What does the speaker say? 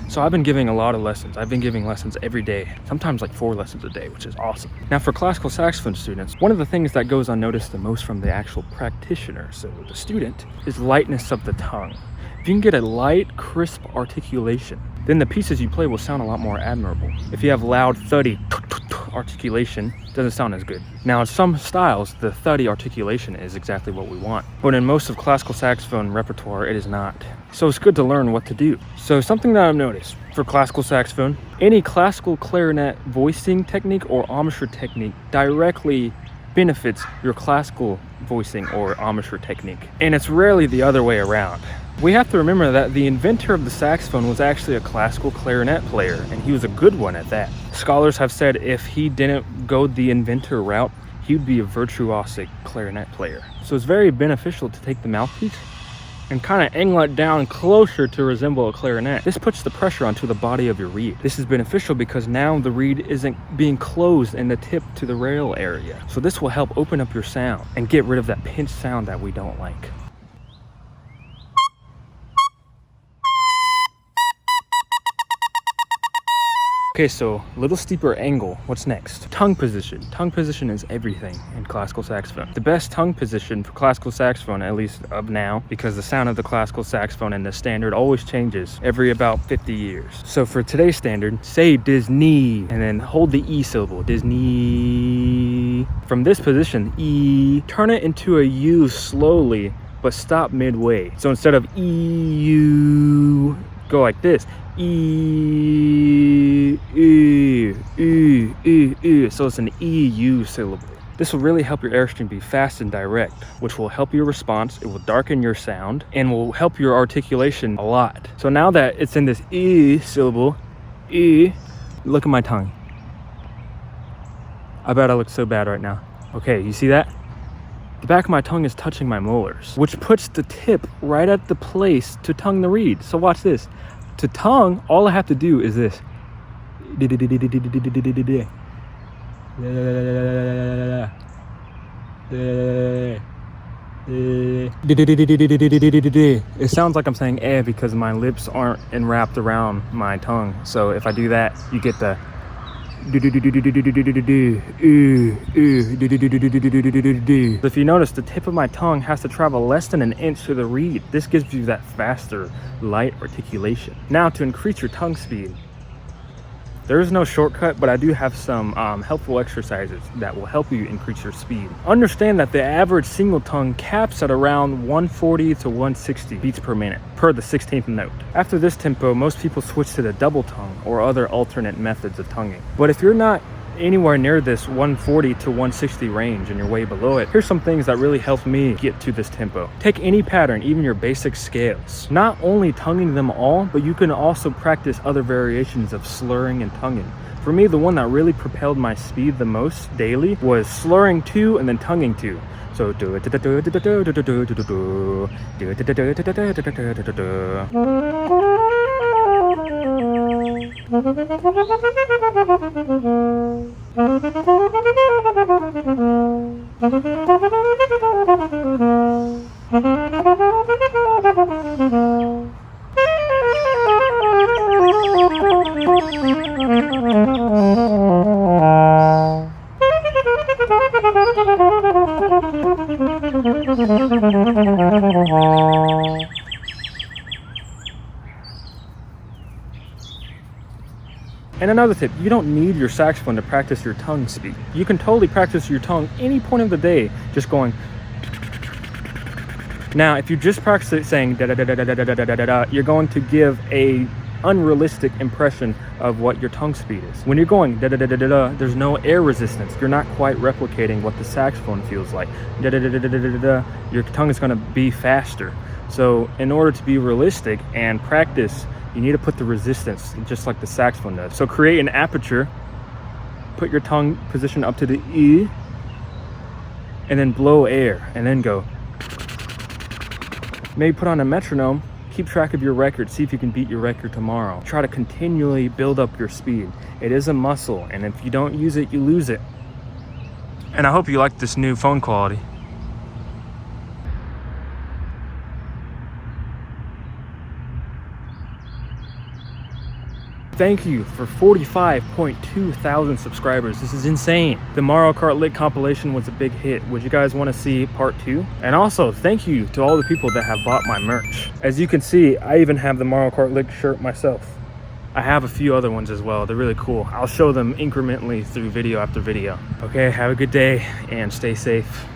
So I've been giving a lot of lessons. I've been giving lessons every day, sometimes like 4 lessons a day, which is awesome. Now for classical saxophone students, one of the things that goes unnoticed the most from the actual practitioner, so the student, is lightness of the tongue. If you can get a light, crisp articulation, then the pieces you play will sound a lot more admirable. If you have loud, thuddy articulation, it doesn't sound as good. Now in some styles, the thuddy articulation is exactly what we want, but in most of classical saxophone repertoire, it is not. So it's good to learn what to do. So something that I've noticed for classical saxophone, any classical clarinet voicing technique or embouchure technique directly benefits your classical voicing or embouchure technique. And it's rarely the other way around. We have to remember that the inventor of the saxophone was actually a classical clarinet player, and he was a good one at that. Scholars have said if he didn't go the inventor route, he would be a virtuosic clarinet player. So it's very beneficial to take the mouthpiece and kind of angle it down closer to resemble a clarinet. This puts the pressure onto the body of your reed. This is beneficial because now the reed isn't being closed in the tip to the rail area. So this will help open up your sound and get rid of that pinch sound that we don't like. Okay, so a little steeper angle. What's next? Tongue position. Tongue position is everything in classical saxophone. The best tongue position for classical saxophone, at least of now, because the sound of the classical saxophone and the standard always changes every about 50 years. So for today's standard, say Disney, and then hold the E syllable, Disney. From this position, E, turn it into a U slowly, but stop midway. So instead of E-U, go like this. E, E, E, E, E. So it's an EU syllable. This will really help your airstream be fast and direct, which will help your response, it will darken your sound, and will help your articulation a lot. So now that it's in this E syllable, E, look at my tongue. I bet I look so bad right now. Okay, you see that? The back of my tongue is touching my molars, which puts the tip right at the place to tongue the reed. So watch this. To tongue, all I have to do is this. It sounds like I'm saying eh because my lips aren't enwrapped around my tongue. So if I do that, you get the if you notice, the tip of my tongue has to travel less than an inch to the reed. This gives you that faster, light articulation. Now to increase your tongue speed, there is no shortcut, but I do have some helpful exercises that will help you increase your speed. Understand that the average single tongue caps at around 140 to 160 beats per minute per the 16th note. After this tempo, most people switch to the double tongue or other alternate methods of tonguing. But if you're not anywhere near this 140 to 160 range and you're way below it, here's some things that really helped me get to this tempo. Take any pattern, even your basic scales. Not only tonguing them all, but you can also practice other variations of slurring and tonguing. For me, the one that really propelled my speed the most daily was slurring 2 and then tonguing 2. So And another tip, you don't need your saxophone to practice your tongue speed. You can totally practice your tongue any point of the day, just going. Now, if you just practice it saying da da da da da da da da da da, you're going to give a unrealistic impression of what your tongue speed is. When you're going da da da da da da, there's no air resistance. You're not quite replicating what the saxophone feels like. Da da da da da da da da. Your tongue is going to be faster. So, in order to be realistic and practice, you need to put the resistance just like the saxophone does. So create an aperture, put your tongue position up to the E, and then blow air, and then go. Maybe put on a metronome, keep track of your record, see if you can beat your record tomorrow. Try to continually build up your speed. It is a muscle, and if you don't use it, you lose it. And I hope you like this new phone quality. Thank you for 45.2 thousand subscribers. This is insane. The Mario Kart Lick compilation was a big hit. Would you guys want to see part 2? And also, thank you to all the people that have bought my merch. As you can see, I even have the Mario Kart Lick shirt myself. I have a few other ones as well. They're really cool. I'll show them incrementally through video after video. Okay, have a good day and stay safe.